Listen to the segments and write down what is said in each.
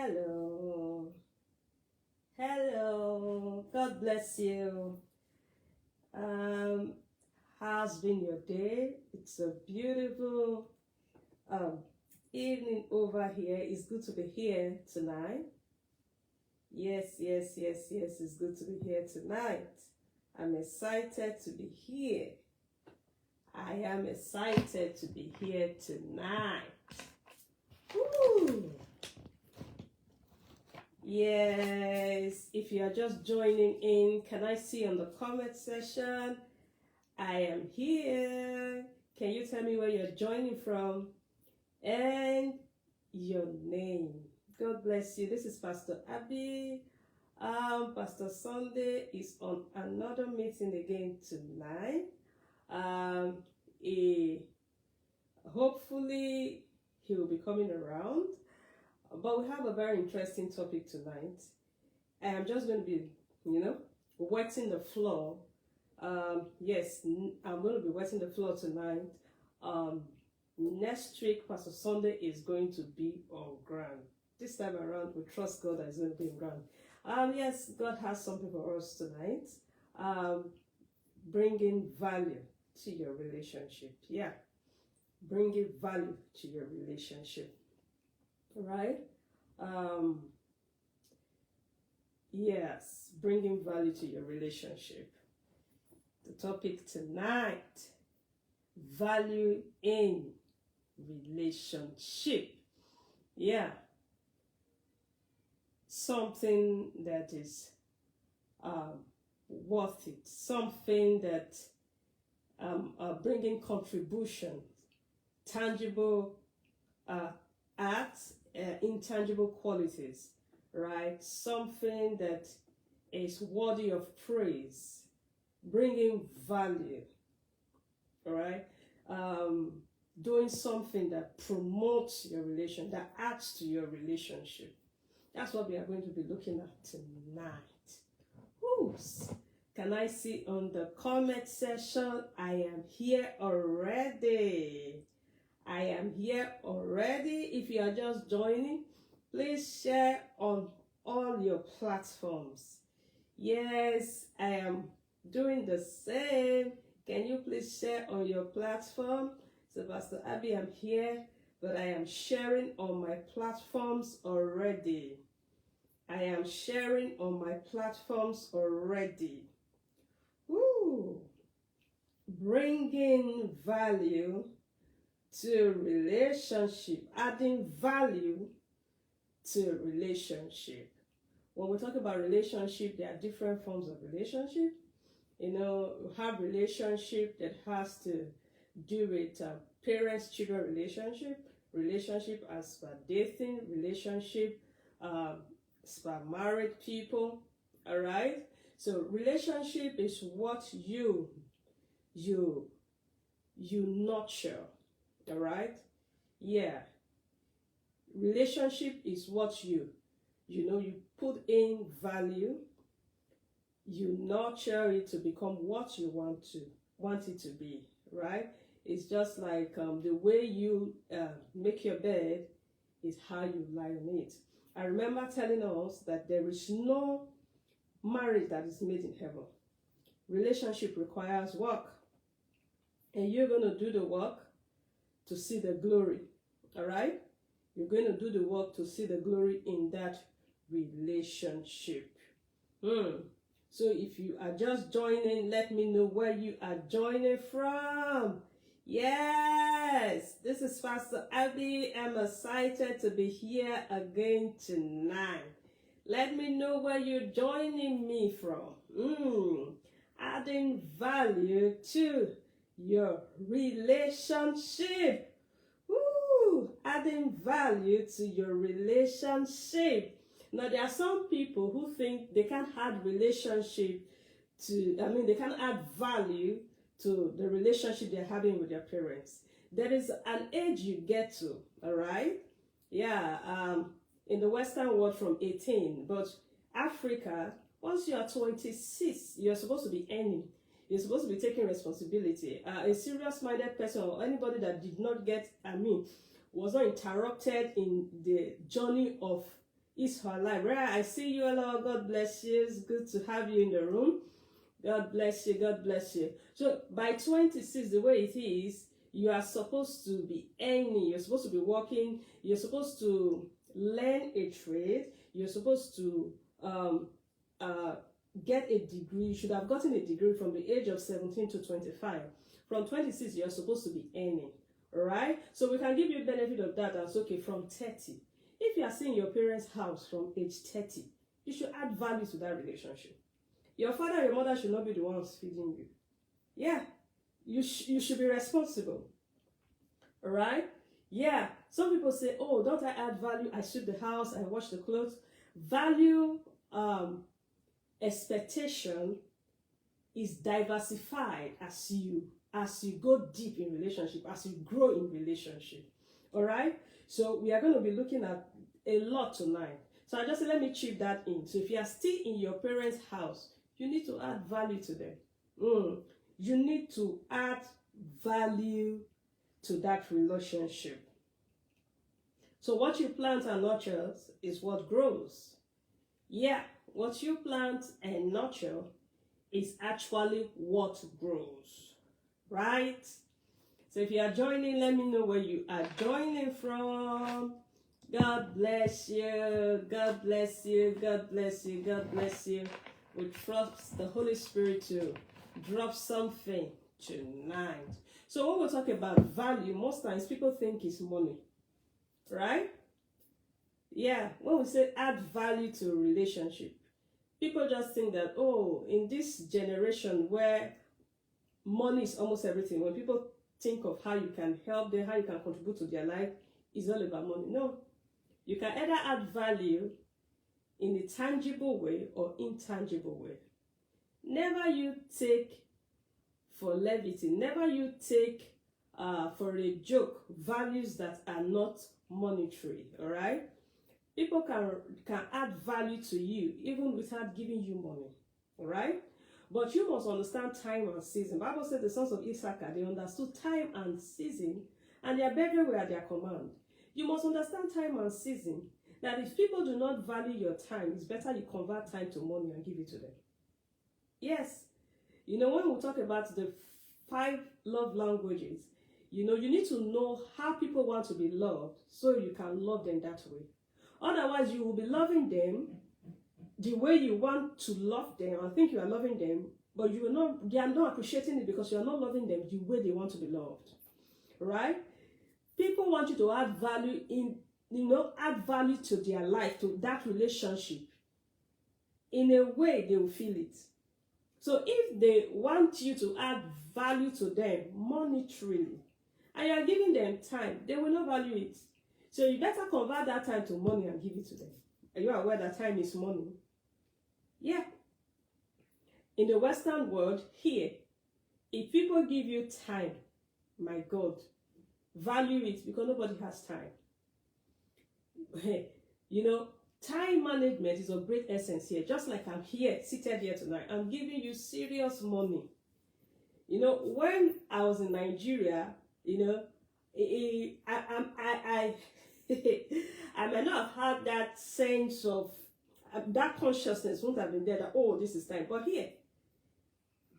Hello. Hello. God bless you. Um, how's been your day? It's a beautiful evening over here. It's good to be here tonight. Yes. It's good to be here tonight. I'm excited to be here. I am excited to be here tonight. Woo! Yes, if you are just joining in, can I see on the comment section? I am here. Can you tell me where you're joining from and your name? God bless you. This is Pastor Abby. Pastor Sunday is on another meeting again tonight. Hopefully he will be coming around. But we have a very interesting topic tonight. I'm just going to be, wetting the floor. Yes, I'm going to be wetting the floor tonight. Next week, Pastor Sunday is going to be on ground. This time around, we trust God that it's going to be on ground. Yes, God has something for us tonight. Bringing value to your relationship. Yeah, bringing value to your relationship. Right? Yes, bringing value to your relationship. The topic tonight, value in relationship. Yeah. Something that is worth it. Something that bringing contribution, tangible acts, intangible qualities, right? Something that is worthy of praise, bringing value, all right? Doing something that promotes your relation, that adds to your relationship. That's what we are going to be looking at tonight. Oops. Can I see on the comment section? I am here already. I am here already. If you are just joining, please share on all your platforms. Yes, I am doing the same. Can you please share on your platform? So Pastor Abby, I'm here, but I am sharing on my platforms already. I am sharing on my platforms already. Woo! Bringing value to relationship, adding value to relationship. When we talk about relationship, there are different forms of relationship. We have relationship that has to do with parents-children relationship as per dating, relationship as per married people. All right. So relationship is what you nurture. All right. Yeah. Relationship is what you put in value, you nurture it to become what you want it to be, right? It's just like the way you make your bed is how you lie on it. I remember telling us that there is no marriage that is made in heaven. Relationship requires work, and you're going to do the work to see the glory. All right? You're going to do the work to see the glory in that relationship. So if you are just joining, let me know where you are joining from. Yes, this is Pastor Abby. I'm excited to be here again tonight. Let me know where you're joining me from. Adding value to your relationship. Adding value to your relationship. Now, there are some people who think they can't add they can't add value to the relationship they're having with their parents. There is an age you get to, all right? Yeah, in the Western world from 18, but Africa, once you are 26, you're supposed to be earning. You're supposed to be taking responsibility. A serious-minded person or anybody that did not was not interrupted in the journey of is her life. Right? I see you all. God bless you. It's good to have you in the room. God bless you. God bless you. So by 26, the way it is, you are supposed to be earning. You're supposed to be working. You're supposed to learn a trade. You're supposed to get a degree. You should have gotten a degree from the age of 17 to 25. From 26, you're supposed to be earning. All right? So we can give you benefit of that as okay from 30. If you are seeing your parents' house from age 30, you should add value to that relationship. Your father and your mother should not be the ones feeding you. Yeah, you should be responsible. All right? Yeah, some people say, oh, don't I add value? I sweep the house, I wash the clothes. Value expectation is diversified as you go deep in relationship, as you grow in relationship. All right? So we are going to be looking at a lot tonight. So I just say, let me chip that in. So if you are still in your parents' house, you need to add value to them. You need to add value to that relationship. So what you plant and nurture is what grows. Yeah, what you plant and nurture is actually what grows. Right? So if you are joining, let me know where you are joining from. God bless you. God bless you. God bless you. God bless you. We trust the Holy Spirit to drop something tonight. So when we talk about value, most times people think it's money. Right? Yeah, when we say add value to a relationship, people just think that, oh, in this generation where money is almost everything, when people think of how you can help them, how you can contribute to their life, it's all about money. No. You can either add value in a tangible way or intangible way. Never you take for levity, never you take for a joke values that are not monetary, all right? People can add value to you even without giving you money, all right? But you must understand time and season. The Bible said the sons of Issachar, they understood time and season, and their brethren were at their command. You must understand time and season, that if people do not value your time, it's better you convert time to money and give it to them. Yes. You know, when we talk about the 5 love languages, you know, you need to know how people want to be loved so you can love them that way. Otherwise, you will be loving them the way you want to love them and think you are loving them, but they are not appreciating it because you are not loving them the way they want to be loved. Right? People want you to add value add value to their life, to that relationship, in a way they will feel it. So if they want you to add value to them monetarily, and you are giving them time, they will not value it. So you better convert that time to money and give it to them. Are you aware that time is money? Yeah. In the Western world, here, if people give you time, my God, value it because nobody has time. You know, time management is of great essence here. Just like I'm here, seated here tonight, I'm giving you serious money. You know, when I was in Nigeria, you know, I might not have had that sense of, that consciousness won't have been there that, oh, this is time. But here,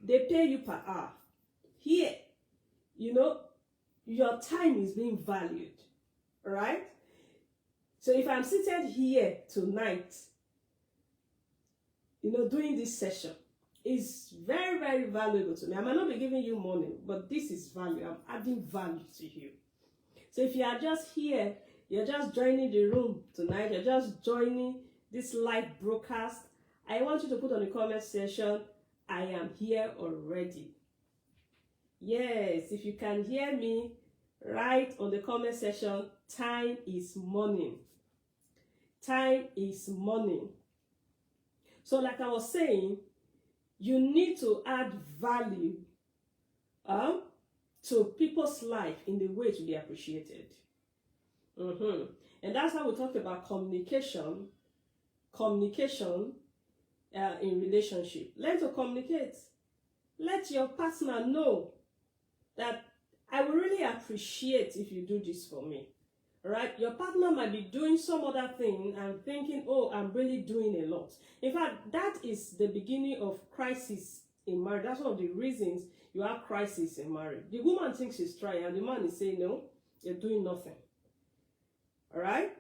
they pay you per hour. Here, you know, your time is being valued, right? So if I'm seated here tonight, you know, doing this session, it's very, very valuable to me. I might not be giving you money, but this is value. I'm adding value to you. So if you are just here, you're just joining the room tonight, you're just joining this live broadcast, I want you to put on the comment section, I am here already. Yes, if you can hear me, write on the comment section, time is money. Time is money. So like I was saying, you need to add value to people's life in the way to be appreciated. And that's how we talk about communication in relationship. Learn to communicate. Let your partner know that I will really appreciate if you do this for me. Right? Your partner might be doing some other thing and thinking, oh, I'm really doing a lot. In fact, that is the beginning of crisis in marriage. That's one of the reasons you have crisis in marriage. The woman thinks she's trying, and the man is saying, no, you're doing nothing. All right?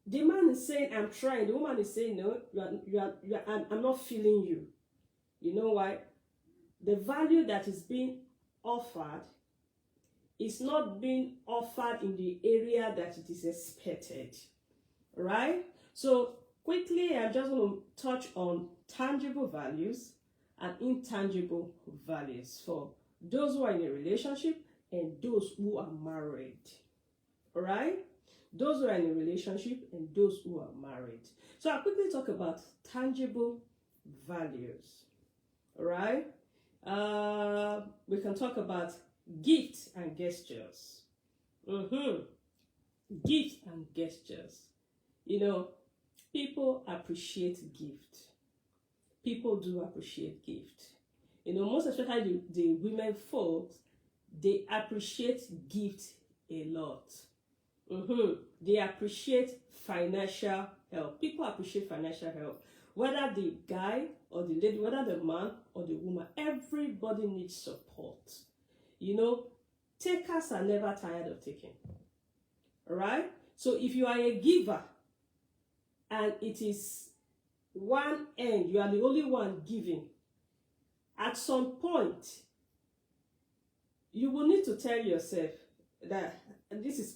The man is saying, I'm trying. The woman is saying, no, I'm not feeling you. You know why? The value that is being offered is not being offered in the area that it is expected. Right? So quickly, I just want to touch on tangible values and intangible values for those who are in a relationship and those who are married. All right? Those who are in a relationship and those who are married. So I'll quickly talk about tangible values. All right? We can talk about gifts and gestures. Gifts and gestures. You know, people appreciate gift. People do appreciate gift. You know, most especially the women folks, they appreciate gift a lot. They appreciate financial help. People appreciate financial help. Whether the guy or the lady, whether the man or the woman, everybody needs support. You know, takers are never tired of taking. All right? So if you are a giver and it is one end, you are the only one giving, at some point, you will need to tell yourself that this is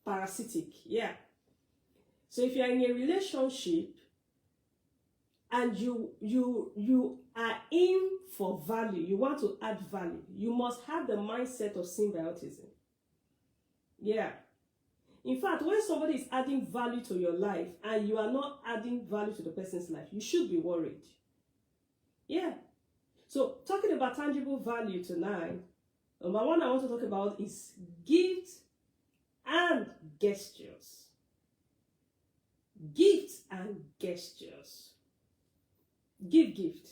parasitic. Yeah. So if you are in a relationship and you are in for value, you want to add value, you must have the mindset of symbiotism. Yeah. In fact, when somebody is adding value to your life and you are not adding value to the person's life, you should be worried. Yeah. So talking about tangible value tonight, number one I want to talk about is gifts and gestures. Gifts and gestures. Give gift.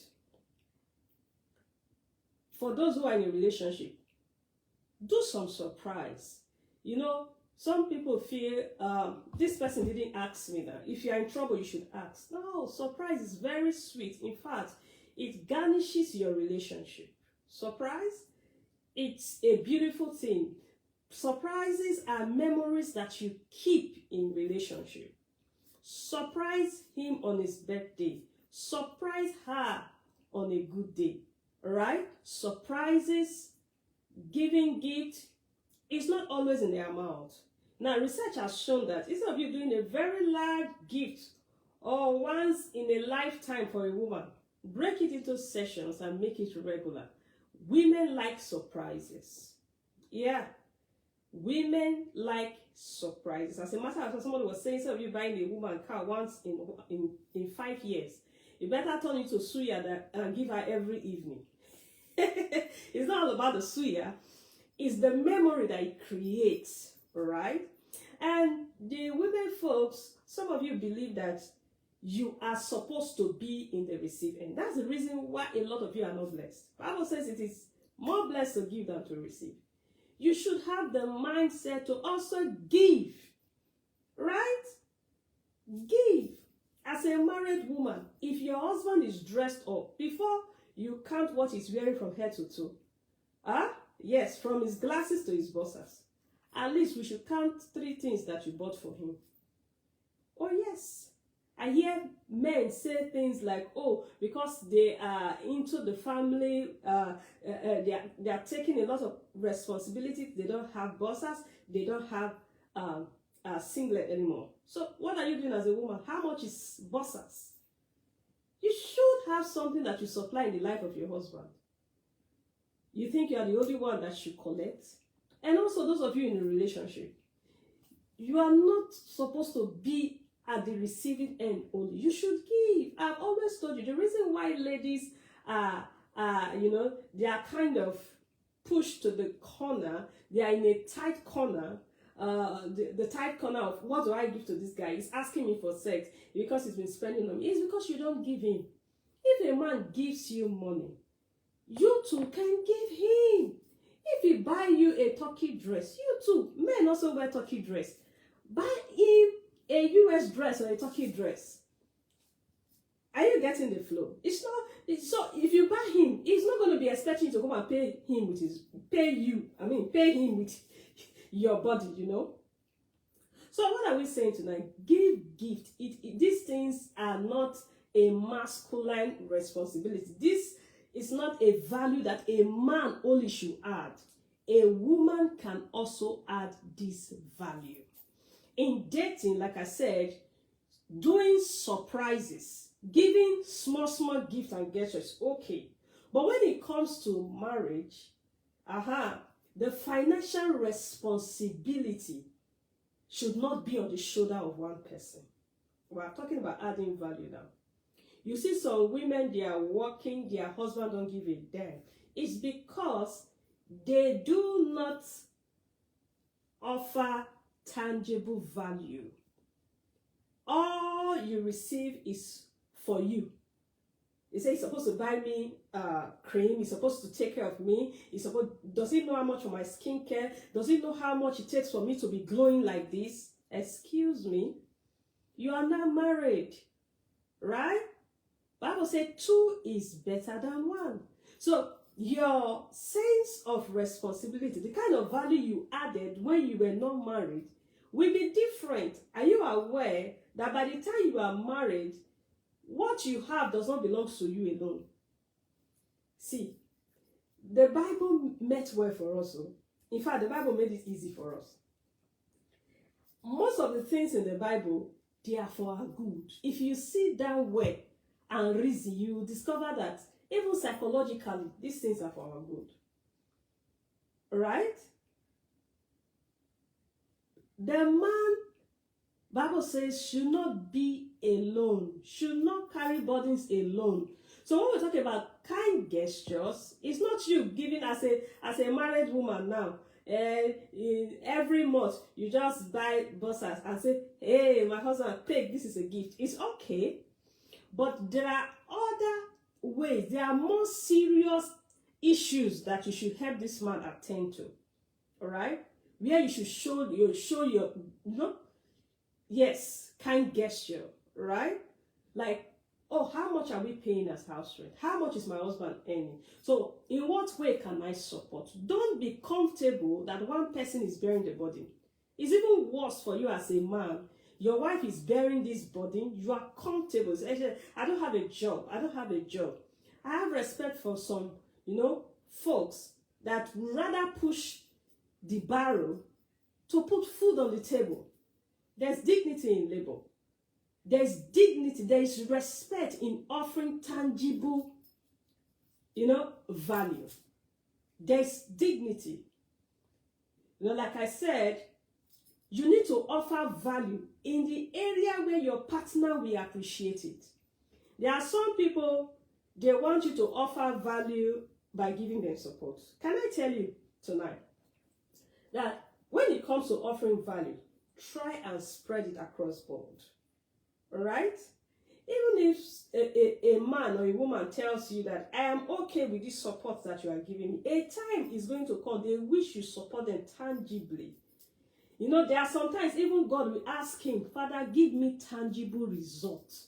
For those who are in a relationship, do some surprise. You know, some people feel this person didn't ask me that. If you are in trouble, you should ask. No, surprise is very sweet. In fact, it garnishes your relationship. Surprise, it's a beautiful thing. Surprises are memories that you keep in relationship. Surprise him on his birthday. Surprise her on a good day. All right? Surprises, giving gift, is not always in the amount. Now, research has shown that instead of you doing a very large gift or once in a lifetime for a woman, break it into sessions and make it regular. Women like surprises. Yeah. Women like surprises. As a matter of fact, somebody was saying, instead of you buying a woman car once in 5 years, you better turn it to suya and give her every evening. It's not all about the suya. It's the memory that it creates, right? And the women folks, some of you believe that you are supposed to be in the receiving end. That's the reason why a lot of you are not blessed. The Bible says it is more blessed to give than to receive. You should have the mindset to also give, right? Give. As a married woman, if your husband is dressed up, before you count what he's wearing from head to toe, yes, from his glasses to his boxers, at least we should count 3 things that you bought for him. Oh yes. I hear men say things like, oh, because they are into the family, they are taking a lot of responsibility. They don't have bosses. They don't have a singlet anymore. So what are you doing as a woman? How much is bosses? You should have something that you supply in the life of your husband. You think you are the only one that should collect? And also those of you in a relationship, you are not supposed to be at the receiving end only. You should give. I've always told you the reason why ladies they are kind of pushed to the corner. They are in a tight corner. The tight corner of what do I give to this guy? He's asking me for sex because he's been spending on me. It's because you don't give him. If a man gives you money, you too can give him. If he buy you a turkey dress, you too, men also wear turkey dress. Buy him a US dress or a turkey dress. Are you getting the flow? It's not. So if you buy him, he's not going to be expecting you to come and pay him with pay him with your body, you know. So what are we saying tonight? Give gift. These things are not a masculine responsibility. This is not a value that a man only should add. A woman can also add this value. In dating, like I said, doing surprises, giving small gifts and gestures, okay. But when it comes to marriage, the financial responsibility should not be on the shoulder of one person. We are talking about adding value now. You see some women, they are working, their husband don't give a damn. It's because they do not offer tangible value. All you receive is for you. He says he's supposed to buy me cream. He's supposed to take care of me. Does he know how much for my skincare? Does he know how much it takes for me to be glowing like this? Excuse me. You are not married, right? Bible says 2 is better than 1. So your sense of responsibility, the kind of value you added when you were not married, will be different. Are you aware that by the time you are married, what you have does not belong to you alone? See, the Bible meant well for us. In fact, the Bible made it easy for us. Most of the things in the Bible, they are for our good. If you sit down well and reason, you will discover that even psychologically, these things are for our good. Right? The man, Bible says, should not be alone, should not carry burdens alone. So when we're talking about kind gestures, it's not you giving as a married woman now. Every month you just buy buses and say, hey, my husband, take, this is a gift. It's okay, but there are other ways. There are more serious issues that you should help this man attend to. All right, where you should show your yes, kind gesture, right? Like, oh, how much are we paying as house rent? How much is my husband earning? So in what way can I support? Don't be comfortable that one person is bearing the burden. It's even worse for you as a man. Your wife is bearing this burden. You are comfortable. I don't have a job. I don't have a job. I have respect for some, folks that would rather push the barrel to put food on the table. There's dignity in labor. There's dignity, there's respect in offering tangible, value. There's dignity. Like I said, you need to offer value in the area where your partner will appreciate it. There are some people, they want you to offer value by giving them support. Can I tell you tonight that when it comes to offering value, try and spread it across board. All right? Even if a man or a woman tells you that I am okay with this support that you are giving me, a time is going to come, they wish you support them tangibly. There are sometimes even God will ask him, Father, give me tangible results.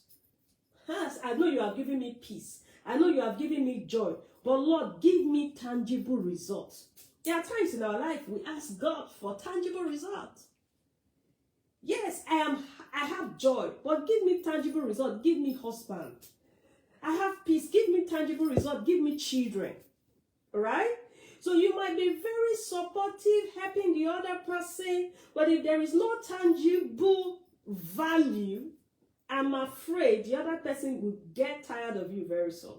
I know you have given me peace. I know you have given me joy. But Lord, give me tangible results. There are times in our life we ask God for tangible results. Yes, I have joy, but give me tangible result. Give me husband. I have peace. Give me tangible result. Give me children. All right? So you might be very supportive, helping the other person, but if there is no tangible value, I'm afraid the other person will get tired of you very soon.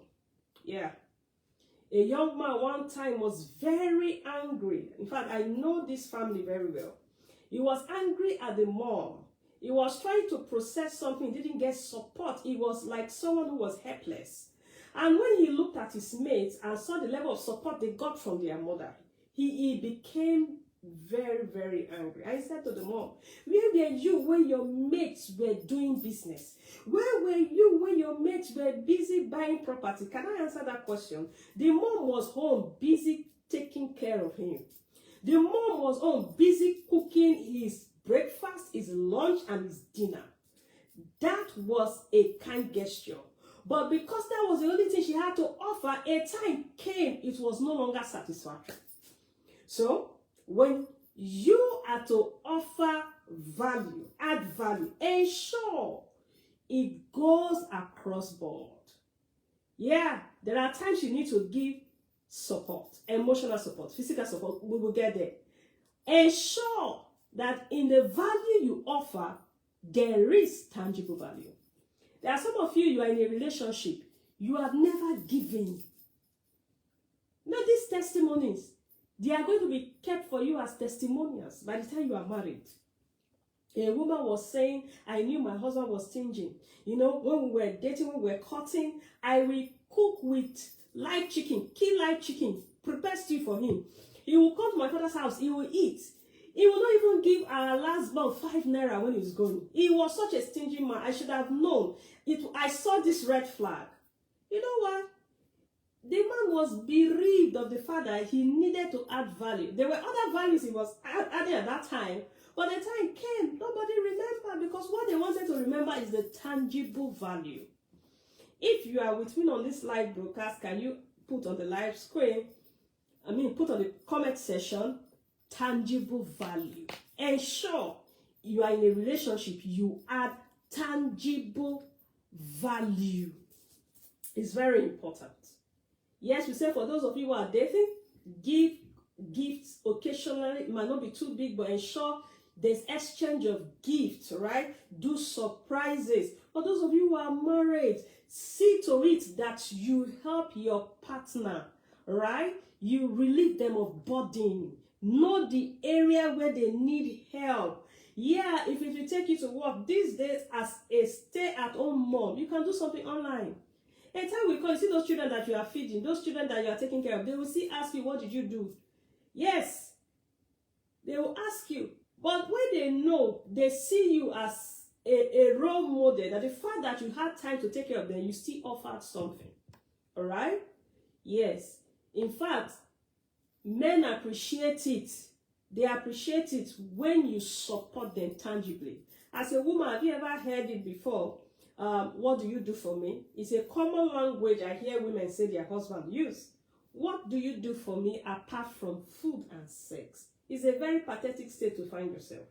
Yeah. A young man one time was very angry. In fact, I know this family very well. He was angry at the mom. He was trying to process something, didn't get support. He was like someone who was helpless. And when he looked at his mates and saw the level of support they got from their mother, he became very, very angry. I said to the mom, where were you when your mates were doing business? Where were you when your mates were busy buying property? Can I answer that question? The mom was home busy taking care of him. The mom was on busy cooking his breakfast, his lunch, and his dinner. That was a kind gesture. But because that was the only thing she had to offer, a time came it was no longer satisfactory. So, when you are to offer value, add value, ensure it goes across board. Yeah, there are times you need to give support, emotional support, physical support. We will get there. Ensure that in the value you offer, there is tangible value. There are some of you are in a relationship, you have never given. Now, these testimonies, they are going to be kept for you as testimonials by the time you are married. A woman was saying, I knew my husband was stingy. You know, when we were dating, when we were courting, I will cook with live chicken, kill live chicken, prepare stew for him. He will come to my father's house, he will eat. He will not even give our last born 5 naira when he's going. He was such a stingy man. I should have known. I saw this red flag. You know what? The man was bereaved of the fact that he needed to add value. There were other values he was adding at that time, but the time came, nobody remembered, because what they wanted to remember is the tangible value. If you are with me on this live broadcast, can you put on the live screen, put on the comment section, tangible value. Ensure you are in a relationship, you add tangible value. It's very important. Yes, we say for those of you who are dating, give gifts occasionally. It might not be too big, but ensure there's exchange of gifts, right? Do surprises. For those of you who are married, see to it that you help your partner, right? You relieve them of burden. Know the area where they need help. Yeah, if it will take you to work these days as a stay-at-home mom, you can do something online. A time will come, you see those children that you are feeding, those children that you are taking care of, they will still ask you, what did you do? Yes, they will ask you. But when they know, they see you as a role model, that the fact that you had time to take care of them, you still offered something. All right? Yes. In fact, men appreciate it. They appreciate it when you support them tangibly. As a woman, have you ever heard it before? What do you do for me? It's a common language I hear women say their husband use. What do you do for me apart from food and sex? It's a very pathetic state to find yourself.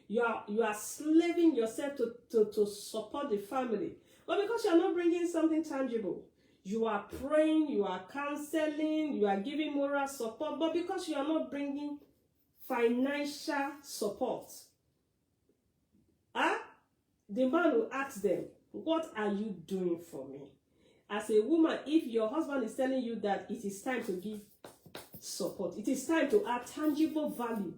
You are slaving yourself to support the family. But because you are not bringing something tangible, you are praying, you are counseling, you are giving moral support, but because you are not bringing financial support, the man will ask them, what are you doing for me? As a woman, if your husband is telling you that it is time to give support, it is time to add tangible value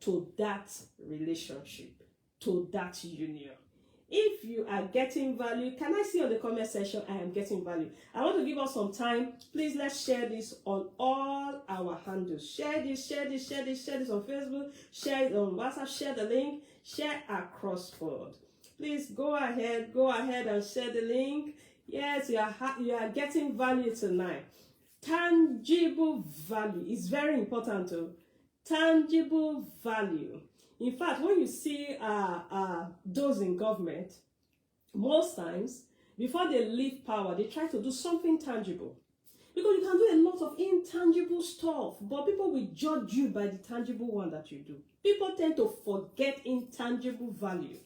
to that relationship, to that union. If you are getting value, can I see on the comment section, I am getting value? I want to give us some time. Please, let's share this on all our handles. Share this on Facebook, share it on WhatsApp, share the link, share across board. Please go ahead and share the link. Yes, you are getting value tonight. Tangible value is very important too. Tangible value. In fact, when you see those in government, most times, before they leave power, they try to do something tangible. Because you can do a lot of intangible stuff, but people will judge you by the tangible one that you do. People tend to forget intangible value.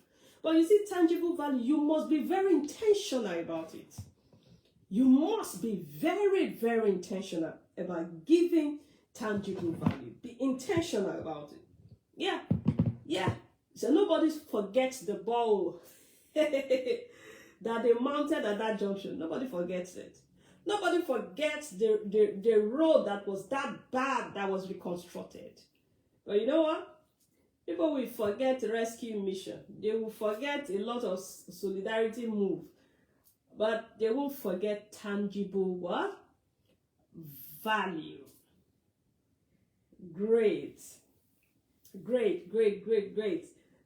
But you see, tangible value, you must be very intentional about it. You must be very, very intentional about giving tangible value. Be intentional about it. Yeah. So nobody forgets the ball that they mounted at that junction. Nobody forgets it. Nobody forgets the road that was that bad that was reconstructed. But you know what? People will forget rescue mission. They will forget a lot of solidarity move. But they won't forget tangible what? Value. Great.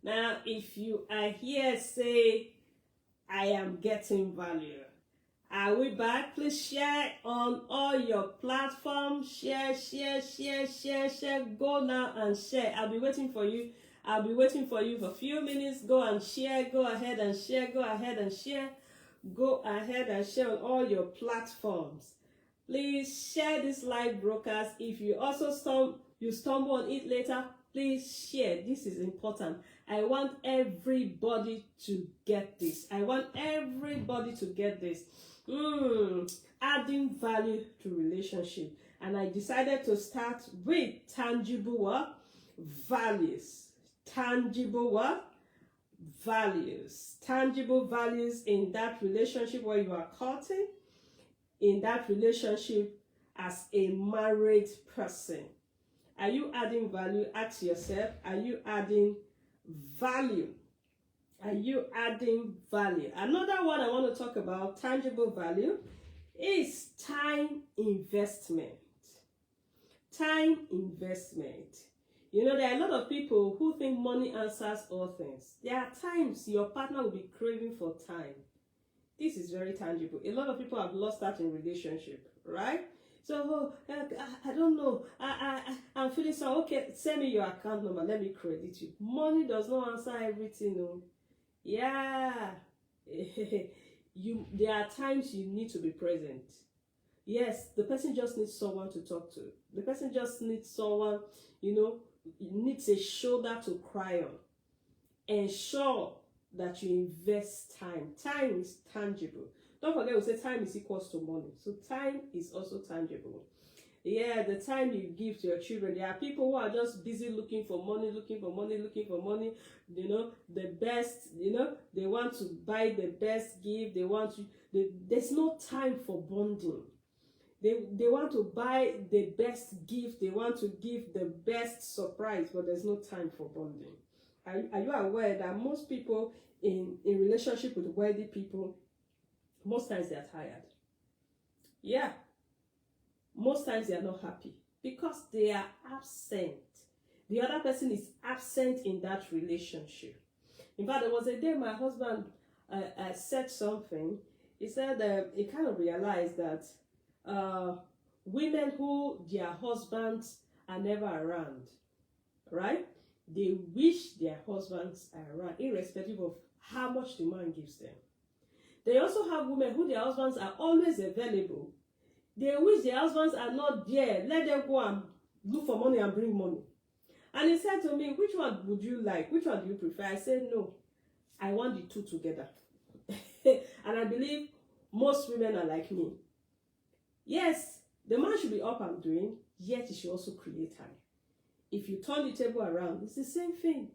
Now, if you are here, say, I am getting value. Are we back? Please share on all your platforms. Share. Go now and share. I'll be waiting for you. I'll be waiting for you for a few minutes. Go and share. Go ahead and share. Go ahead and share. Go ahead and share on all your platforms. Please share this live broadcast. If you also stumble on it later, please share. This is important. I want everybody to get this. I want everybody to get this. Adding value to relationship. And I decided to start with tangible values. Tangible values. Tangible values in that relationship where you are courting, in that relationship as a married person. Are you adding value? Ask yourself, are you adding value? Are you adding value? Another one I want to talk about, tangible value, is time investment. Time investment. You know, there are a lot of people who think money answers all things. There are times your partner will be craving for time. This is very tangible. A lot of people have lost that in relationship, right? So, I don't know. I'm feeling so, okay, send me your account number. Let me credit you. Money does not answer everything, no. Yeah. There are times you need to be present. Yes, the person just needs someone to talk to. The person just needs someone, needs a shoulder to cry on. Ensure that you invest time. Time is tangible. Don't forget, we say time is equals to money. So time is also tangible. Yeah, the time you give to your children. There are people who are just busy looking for money. The best, they want to buy the best gift. There's no time for bonding. They want to buy the best gift. They want to give the best surprise, but there's no time for bonding. Are you aware that most people in relationship with wealthy people, most times they are tired? Yeah. Most times they are not happy because they are absent. The other person is absent in that relationship. In fact, there was a day my husband said something. He said he kind of realized that women who their husbands are never around, right? They wish their husbands are around, irrespective of how much the man gives them. They also have women who their husbands are always available. They wish their husbands are not there. Let them go and look for money and bring money. And he said to me, which one would you like? Which one do you prefer? I said, no, I want the two together. And I believe most women are like me. Yes, the man should be up and doing, yet he should also create time. If you turn the table around, it's the same thing.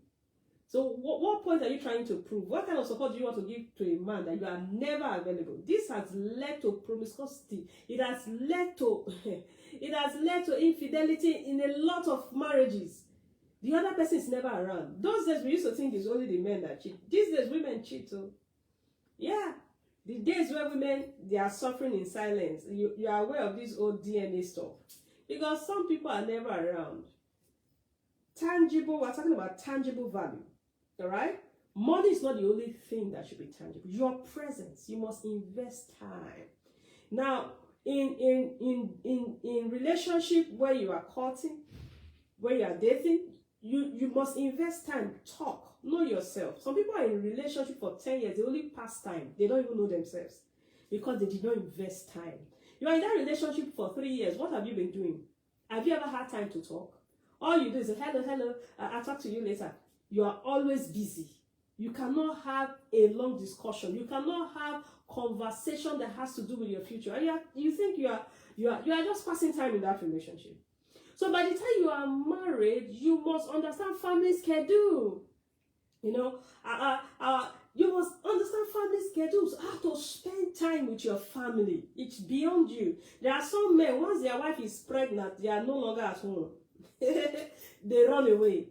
So what point are you trying to prove? What kind of support do you want to give to a man that you are never available? This has led to promiscuity. It has led to infidelity in a lot of marriages. The other person is never around. Those days we used to think it's only the men that cheat. These days women cheat too. Yeah. The days where women, they are suffering in silence. You are aware of this old DNA stuff. Because some people are never around. Tangible, we're talking about tangible value. All right? Money is not the only thing that should be tangible. Your presence, you must invest time. Now, in relationship where you are courting, where you are dating, you must invest time. Talk, know yourself. Some people are in a relationship for 10 years. They only pass time. They don't even know themselves because they did not invest time. You are in that relationship for 3 years. What have you been doing? Have you ever had time to talk? All you do is, hello, I'll talk to you later. You are always busy. You cannot have a long discussion. You cannot have conversation that has to do with your future. And you think you are just passing time in that relationship. So by the time you are married, you must understand family schedule. You must understand family schedules, how to spend time with your family. It's beyond you. There are some men, once their wife is pregnant, they are no longer at home. They run away.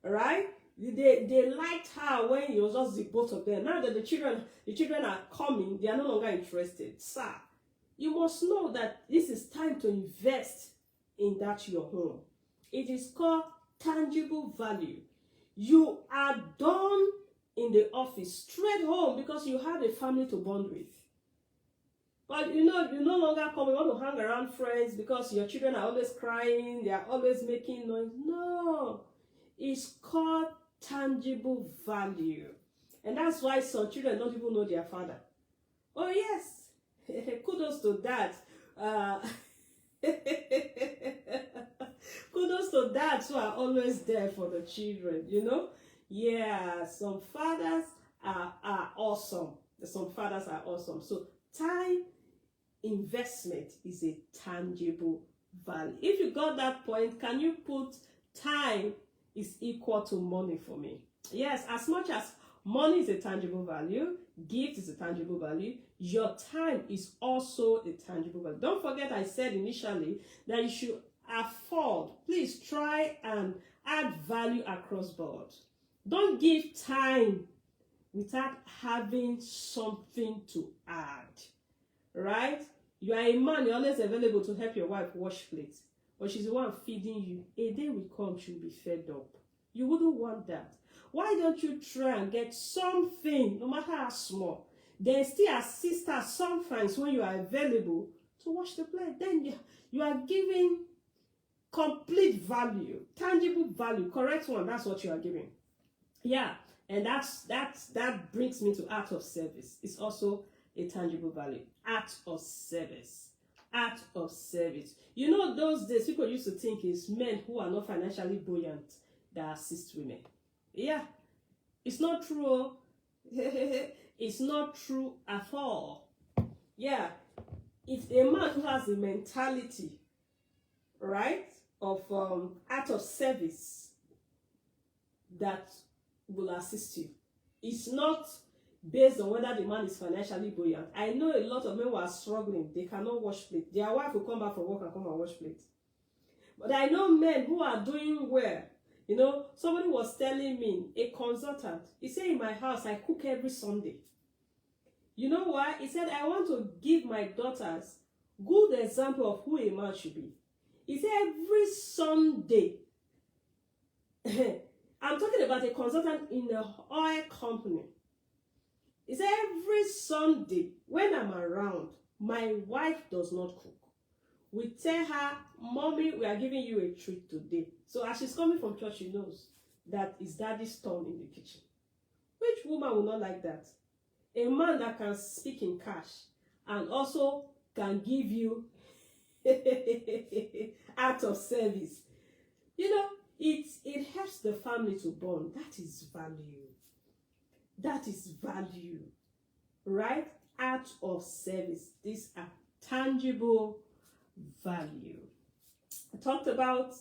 Right? They liked her when it was just the both of them. Now that the children are coming, they are no longer interested. Sir, you must know that this is time to invest in that your home. It is called tangible value. You are done in the office, straight home because you have a family to bond with. But you know, you no longer come, you want to hang around friends because your children are always crying, they are always making noise. No, it's called tangible value. And that's why some children don't even know their father. Oh, yes, kudos to that. Kudos to dads who are always there for the children, you know. Yeah, some fathers are awesome. Some fathers are awesome. So time investment is a tangible value. If you got that point, can you put time is equal to money for me? Yes, as much as money is a tangible value, gift is a tangible value, your time is also a tangible value. Don't forget I said initially that you should afford. Please try and add value across board. Don't give time without having something to add. Right? You are a man, you're always available to help your wife wash plates, but she's the one feeding you. A day will come, she'll be fed up. You wouldn't want that. Why don't you try and get something, no matter how small, then still assist her sometimes when you are available to wash the plate? Then you are giving complete value, tangible value, correct one. That's what you are giving. Yeah, and that brings me to act of service. It's also a tangible value. Act of service. Act of service. You know, those days people used to think it's men who are not financially buoyant that assist women. Yeah, it's not true. It's not true at all. Yeah, it's a man who has the mentality, right, of act of service that will assist you. It's not based on whether the man is financially buoyant. I know a lot of men who are struggling. They cannot wash plate. Their wife will come back from work and come and wash plate. But I know men who are doing well. You know, somebody was telling me, a consultant, he said, in my house, I cook every Sunday. You know why? He said, I want to give my daughters good example of who a man should be. He said, every Sunday, I'm talking about a consultant in a oil company. He said, every Sunday, when I'm around, my wife does not cook. We tell her, Mommy, we are giving you a treat today. So as she's coming from church, she knows that it's daddy's turn in the kitchen. Which woman will not like that? A man that can speak in cash and also can give you act of service. You know, it helps the family to bond. That is value. That is value. Right? Act of service. These are tangible value. I talked about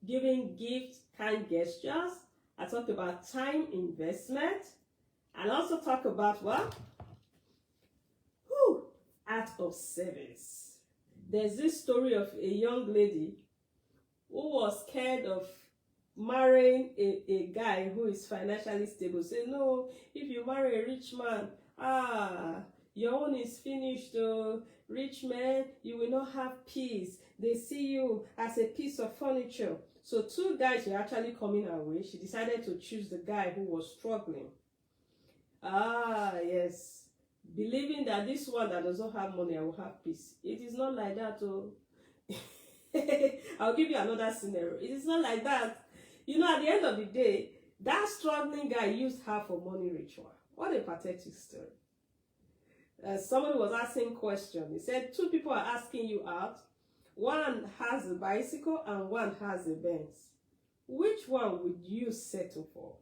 giving gifts, kind gestures. I talked about time investment. And also talk about what? Act of service. There's this story of a young lady who was scared of marrying a guy who is financially stable. Say, no, if you marry a rich man, your own is finished. Rich men, you will not have peace. They see you as a piece of furniture. So two guys were actually coming her way. She decided to choose the guy who was struggling. Yes. Believing that this one that does not have money, I will have peace. It is not like that. I'll give you another scenario. It is not like that. You know, at the end of the day, that struggling guy used her for money ritual. What a pathetic story. Somebody was asking a question. He said, two people are asking you out. One has a bicycle and one has a Benz. Which one would you settle for?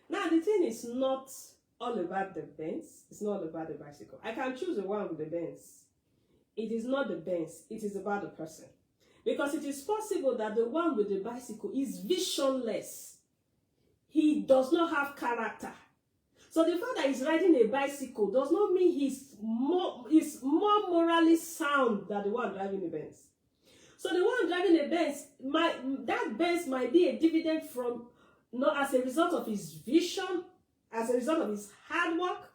Now, the thing is not all about the Benz. It's not about the bicycle. I can choose the one with the Benz. It is not the Benz. It is about the person. Because it is possible that the one with the bicycle is visionless. He does not have character. So the fact that he's riding a bicycle does not mean he's more morally sound than the one driving the Benz. So the one driving the Benz, that Benz might be a dividend from, not as a result of his vision, as a result of his hard work.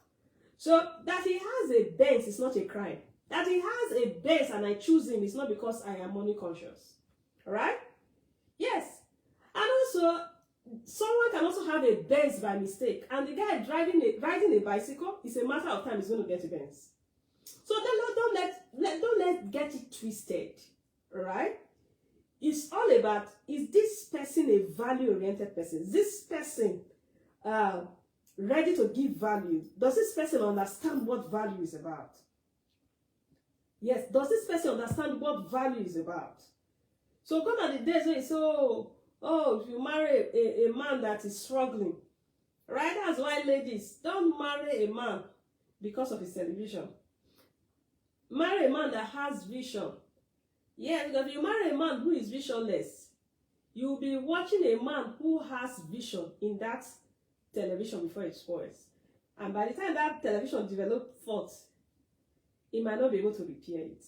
So that he has a Benz is not a crime. That he has a Benz and I choose him is not because I am money conscious. Alright? Yes. And also, someone can also have a Benz by mistake. And the guy riding a bicycle, it's a matter of time he's going to get a Benz. So don't let get it twisted, right? It's all about, is this person a value-oriented person? Is this person ready to give value? Does this person understand what value is about? Yes, does this person understand what value is about? So gone are the days when you say, oh, if you marry a man that is struggling, right? That's why, ladies, don't marry a man because of his television. Marry a man that has vision. Yeah, because if you marry a man who is visionless, you'll be watching a man who has vision in that television before it spoils. And by the time that television develops faults, he might not be able to repair it.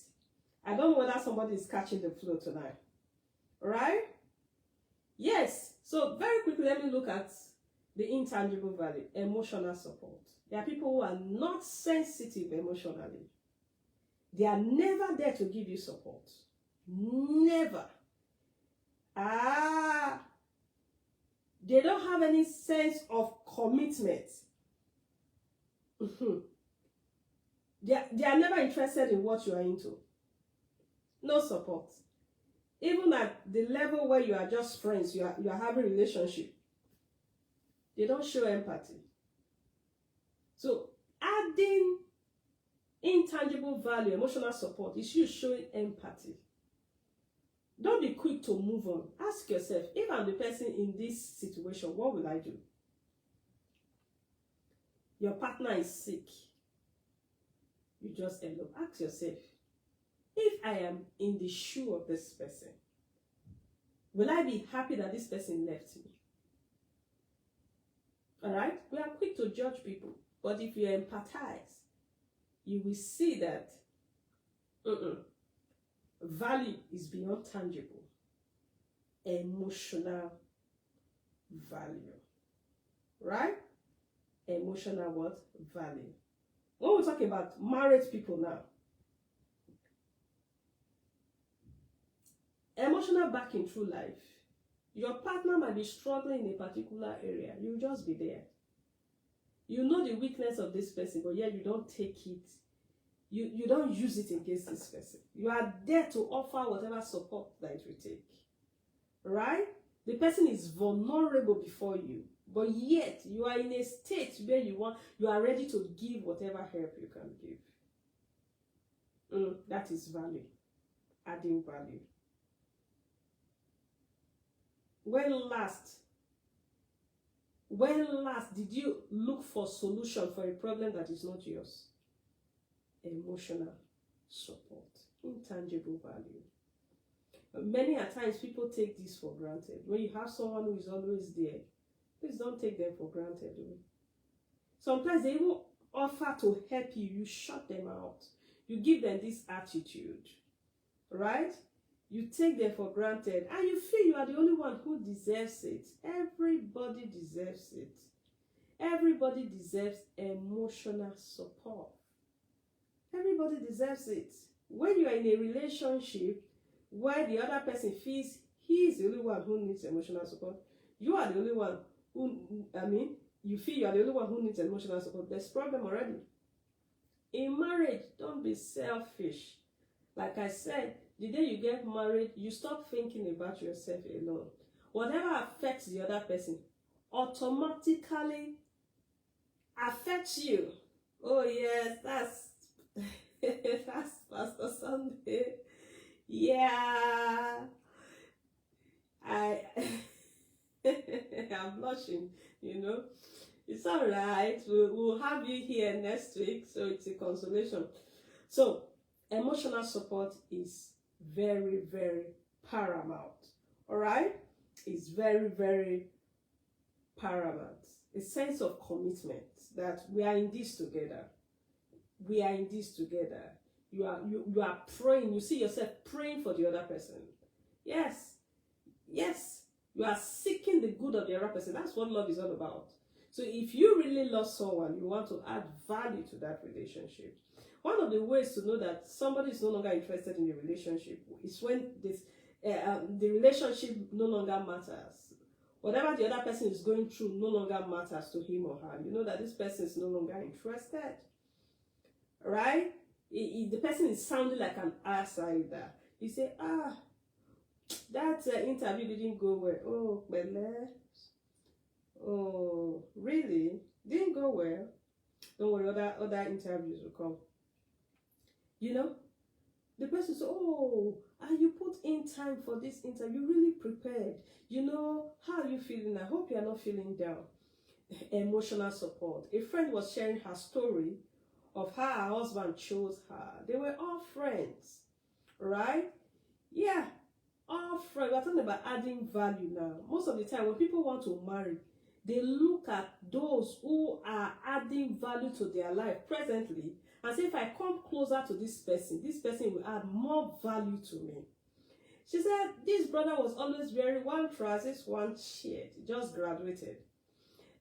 I don't know whether somebody is catching the flow tonight. Right? Yes. So very quickly, let me look at the intangible value, emotional support. There are people who are not sensitive emotionally. They are never there to give you support. Never. They don't have any sense of commitment. They are never interested in what you are into. No support. Even at the level where you are just friends, you are having a relationship, they don't show empathy. So adding intangible value, emotional support, is you showing empathy. Don't be quick to move on. Ask yourself, if I'm the person in this situation, what will I do? Your partner is sick. You just end up. Ask yourself, if I am in the shoe of this person, will I be happy that this person left me? Alright? We are quick to judge people. But if you empathize, you will see that value is beyond tangible. Emotional value. Right? Emotional what? Value. When we talk about married people now, emotional backing through life. Your partner might be struggling in a particular area. You'll just be there. You know the weakness of this person, but yet you don't take it. You don't use it against this person. You are there to offer whatever support that it will take. Right? The person is vulnerable before you, but yet you are in a state where you are ready to give whatever help you can give. That is value. Adding value. When last did you look for a solution for a problem that is not yours? Emotional support, intangible value. Many a times people take this for granted. When you have someone who is always there, please don't take them for granted. Sometimes they even offer to help you. You shut them out. You give them this attitude, right? You take them for granted and you feel you are the only one who deserves it. Everybody deserves it. Everybody deserves emotional support. Everybody deserves it. When you are in a relationship where the other person feels he is the only one who needs emotional support, you are the only one who, you feel you are the only one who needs emotional support, there's problem already. In marriage, don't be selfish. Like I said, the day you get married, you stop thinking about yourself alone. Whatever affects the other person automatically affects you. Oh yes, that's that's Pastor Sunday. Yeah, I'm blushing. It's all right. We'll have you here next week, so it's a consolation. So emotional support is very, very paramount. All right? It's very, very paramount. A sense of commitment that we are in this together. We are in this together. You are praying. You see yourself praying for the other person. Yes. Yes. You are seeking the good of the other person. That's what love is all about. So if you really love someone, you want to add value to that relationship. One of the ways to know that somebody is no longer interested in the relationship is when the relationship no longer matters. Whatever the other person is going through no longer matters to him or her. You know that this person is no longer interested. Right? the person is sounding like an outsider. You say, that interview didn't go well. Oh, Bele. Oh, really? Didn't go well? Don't worry, other interviews will come. You know, the person says, oh, and you put in time for this interview, really prepared. You know, how are you feeling? I hope you're not feeling down. Emotional support. A friend was sharing her story of how her husband chose her. They were all friends, right? Yeah, all friends. We're talking about adding value now. Most of the time, when people want to marry, they look at those who are adding value to their life presently and say, if I come closer to this person will add more value to me. She said this brother was always wearing one trousers, one shirt. He just graduated.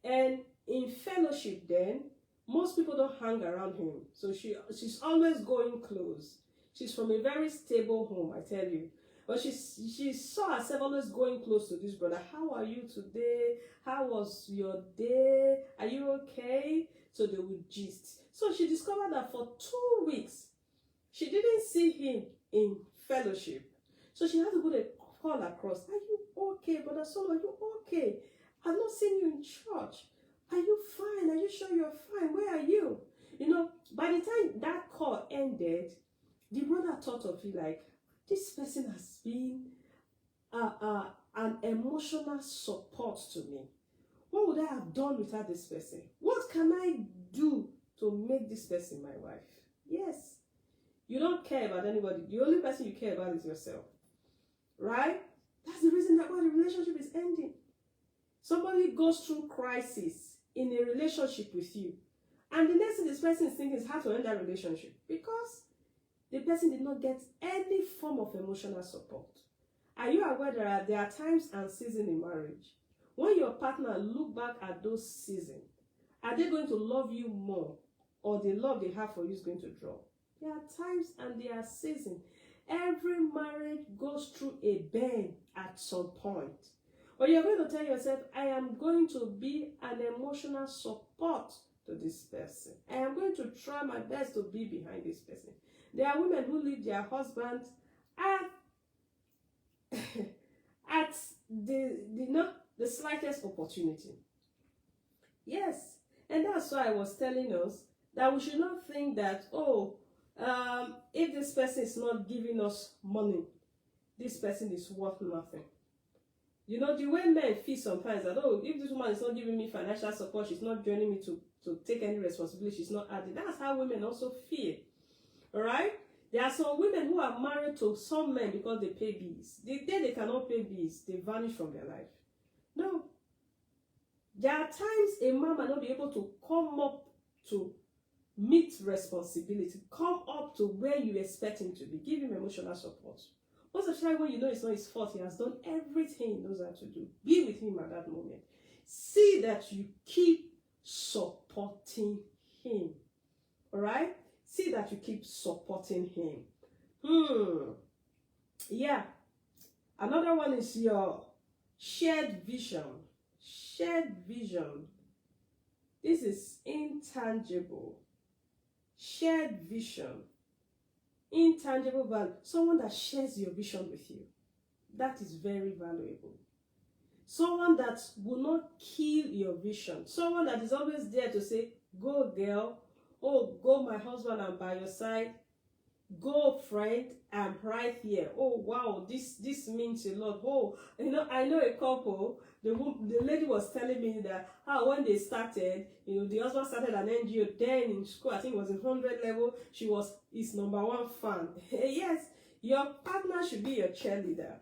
And in fellowship then, most people don't hang around him. So she's always going close. She's from a very stable home, I tell you. But she saw herself always going close to this brother. How are you today? How was your day? Are you okay? So they would gist. So she discovered that for 2 weeks, she didn't see him in fellowship. So she had to put a call across. Are you okay, Brother Solo? Are you okay? I've not seen you in church. Are you fine? Are you sure you're fine? Where are you? You know, by the time that call ended, the brother thought of it like, this person has been an emotional support to me. What would I have done without this person? What can I do to make this person my wife? Yes. You don't care about anybody. The only person you care about is yourself. Right? That's the reason that why the relationship is ending. Somebody goes through crisis in a relationship with you. And the next thing this person is thinking is how to end that relationship. Because the person did not get any form of emotional support. Are you aware that there are times and seasons in marriage? When your partner look back at those seasons, are they going to love you more? Or the love they have for you is going to drop? There are times and there are seasons. Every marriage goes through a bend at some point. But you're going to tell yourself, I am going to be an emotional support to this person. I am going to try my best to be behind this person. There are women who leave their husbands at the slightest opportunity. Yes, and that's why I was telling us that we should not think that, if this person is not giving us money, this person is worth nothing. You know, the way men feel sometimes that, if this woman is not giving me financial support, she's not joining me to take any responsibility, she's not adding. That's how women also feel. Alright? There are some women who are married to some men because they pay bills. The day they cannot pay bills, they vanish from their life. No. There are times a man might not be able to come up to meet responsibility, come up to where you expect him to be. Give him emotional support. Most of the time when you know it's not his fault, he has done everything he knows how to do. Be with him at that moment. See that you keep supporting him. Alright? See that you keep supporting him. Yeah. Another one is your shared vision. Shared vision. This is intangible. Shared vision. Intangible value. Someone that shares your vision with you. That is very valuable. Someone that will not kill your vision. Someone that is always there to say, go girl. Oh, go my husband, I'm by your side. Go friend, I'm right here. Oh wow, this means a lot. Oh, you know, I know a couple. The lady was telling me that how when they started, the husband started an NGO then in school. I think it was in 100 level. She was his #1 fan. Yes, your partner should be your cheerleader,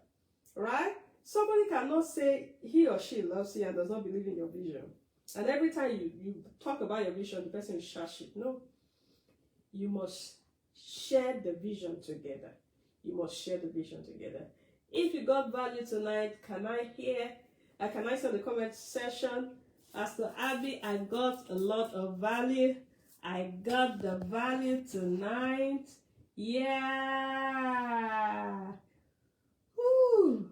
right? Somebody cannot say he or she loves you and does not believe in your vision. And every time you talk about your vision, the person will shush it. No, you must share the vision together. You must share the vision together. If you got value tonight, can I see in the comment section, as to Abby, I got a lot of value. I got the value tonight. Yeah. Woo.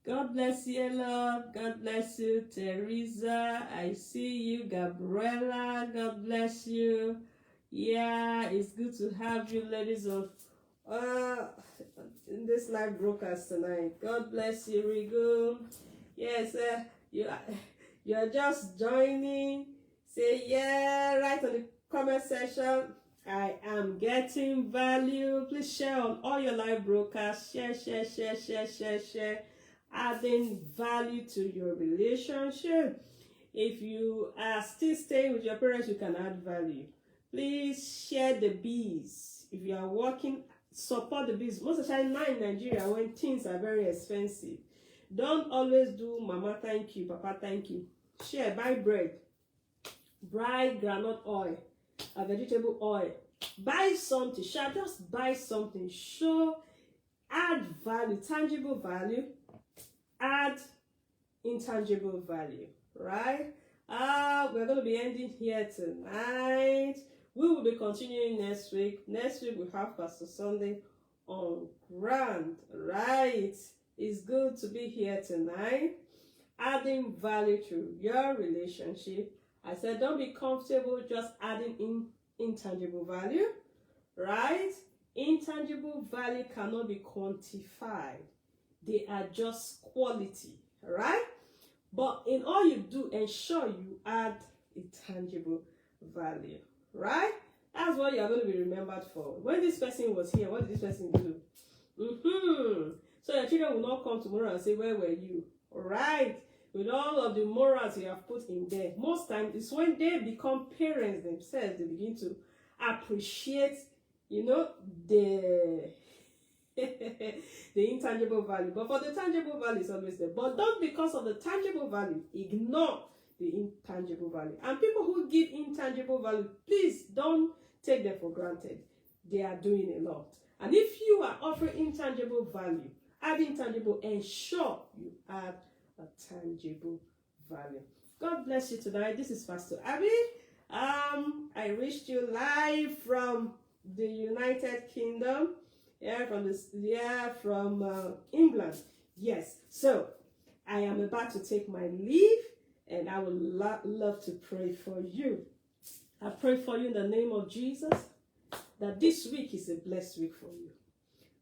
God bless you, love. God bless you, Teresa. I see you, Gabriella. God bless you. Yeah, it's good to have you, ladies, of in this live broadcast tonight. God bless you, Rigo. Yes, you are just joining. Say yeah, right on the comment section. I am getting value. Please share on all your live broadcasts. Share. Adding value to your relationship. If you are still staying with your parents, you can add value. Please share the bees. If you are working, support the bees. Most especially now in Nigeria, when things are very expensive, don't always do mama thank you, papa thank you. Share, buy bread, buy groundnut oil, a vegetable oil. Buy something. Share, just buy something. Show, add value, tangible value, add intangible value, right? We're going to be ending here tonight. We will be continuing next week. Next week we have Pastor Sunday on ground, right? It's good to be here tonight. Adding value to your relationship. I said don't be comfortable just adding in intangible value, right? Intangible value cannot be quantified. They are just quality, right? But in all you do, ensure you add a tangible value, right? That's what you're going to be remembered for. When this person was here, what did this person do? So your children will not come tomorrow and say, where were you? All right? With all of the morals you have put in there. Most times, it's when they become parents themselves, they begin to appreciate, the the intangible value. But for the tangible value, it's always there. But don't, because of the tangible value, ignore the intangible value. And people who give intangible value, please don't take them for granted. They are doing a lot. And if you are offering intangible value, add intangible, ensure you add a tangible value. God bless you tonight. This is Pastor Abby. I reached you live from the United Kingdom. From England. Yes. So I am about to take my leave, and I would love to pray for you. I pray for you in the name of Jesus that this week is a blessed week for you.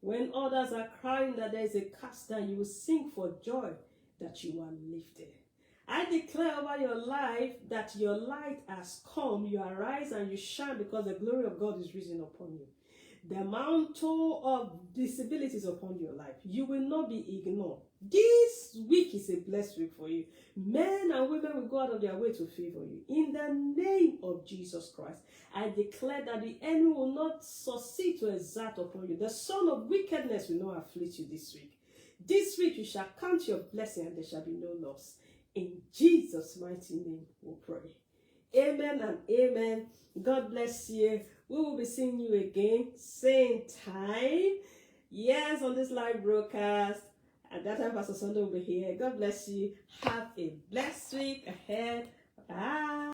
When others are crying that there is a cast down, you will sing for joy that you are lifted. I declare over your life that your light has come. You arise and you shine because the glory of God is risen upon you. The mantle of disabilities upon your life, you will not be ignored. This week is a blessed week for you. Men and women will go out of their way to favor you. In the name of Jesus Christ, I declare that the enemy will not succeed to exert upon you. The son of wickedness will not afflict you this week. This week you shall count your blessing and there shall be no loss. In Jesus' mighty name we pray. Amen and amen. God bless you. We will be seeing you again, same time. Yes, on this live broadcast. At that time, Pastor Sunday will be here. God bless you. Have a blessed week ahead. Bye.